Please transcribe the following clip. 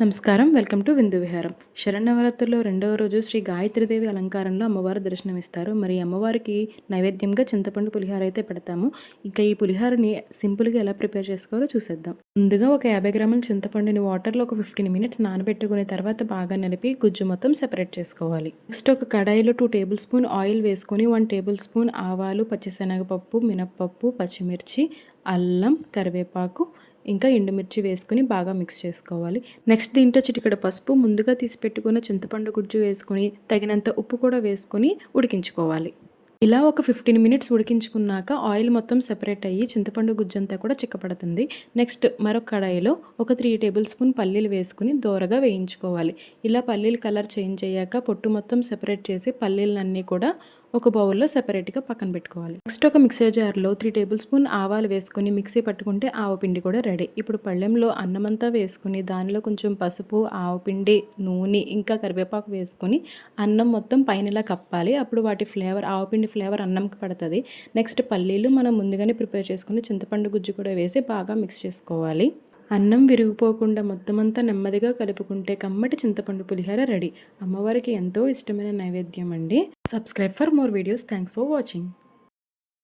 నమస్కారం. Welcome to విందు విహారం. శరన్నవరాత్రుల్లో రెండవ రోజు శ్రీ గాయత్రీదేవి అలంకారంలో అమ్మవారు దర్శనమిస్తారు. మరి అమ్మవారికి నైవేద్యంగా చింతపండు పులిహార అయితే పెడతాము. ఇంకా ఈ పులిహారని సింపుల్గా ఎలా ప్రిపేర్ చేసుకోవాలో చూసేద్దాం. ముందుగా ఒక 50 గ్రాముల చింతపండుని వాటర్లో ఒక 15 మినిట్స్ నానబెట్టుకునే తర్వాత బాగా నలిపి గుజ్జు మొత్తం సెపరేట్ చేసుకోవాలి. నెక్స్ట్ ఒక కడాయిలో 2 టేబుల్ స్పూన్ ఆయిల్ వేసుకొని 1 టేబుల్ స్పూన్ ఆవాలు, పచ్చిశనగపప్పు, మినప్పప్పు, పచ్చిమిర్చి, అల్లం, కరివేపాకు ఇంకా ఎండుమిర్చి వేసుకుని బాగా మిక్స్ చేసుకోవాలి. నెక్స్ట్ దీంట్లో చిటికెడు పసుపు, ముందుగా తీసి పెట్టుకున్న చింతపండు గుజ్జు వేసుకొని తగినంత ఉప్పు కూడా వేసుకొని ఉడికించుకోవాలి. ఇలా ఒక 15 మినిట్స్ ఉడికించుకున్నాక ఆయిల్ మొత్తం సెపరేట్ అయ్యి చింతపండు గుజ్జంతా కూడా చిక్కపడుతుంది. నెక్స్ట్ మరొక కడాయిలో ఒక 3 టేబుల్ స్పూన్ పల్లీలు వేసుకుని దోరగా వేయించుకోవాలి. ఇలా పల్లీలు కలర్ చేంజ్ అయ్యాక పొట్టు మొత్తం సెపరేట్ చేసి పల్లీలన్నీ కూడా ఒక బౌల్లో సెపరేట్గా పక్కన పెట్టుకోవాలి. నెక్స్ట్ ఒక మిక్సర్ జార్లో 3 టేబుల్ స్పూన్ ఆవాలు వేసుకొని మిక్సీ పట్టుకుంటే ఆవపిండి కూడా రెడీ. ఇప్పుడు పళ్ళెంలో అన్నమంతా వేసుకుని దానిలో కొంచెం పసుపు, ఆవపిండి, నూనె ఇంకా కరివేపాకు వేసుకొని అన్నం మొత్తం పైన ఇలా కప్పాలి. అప్పుడు వాటి ఫ్లేవర్, ఆవపిండి ఫ్లేవర్ అన్నంకి పడుతుంది. నెక్స్ట్ పల్లీలు మనం ముందుగానే ప్రిపేర్ చేసుకుని చింతపండు గుజ్జు కూడా వేసి బాగా మిక్స్ చేసుకోవాలి. అన్నం విరిగిపోకుండా మొత్తం అంతా నెమ్మదిగా కలుపుకుంటే కమ్మటి చింతపండు పులిహోర రెడీ. అమ్మవారికి ఎంతో ఇష్టమైన నైవేద్యం అండి. Subscribe for more videos. Thanks for watching.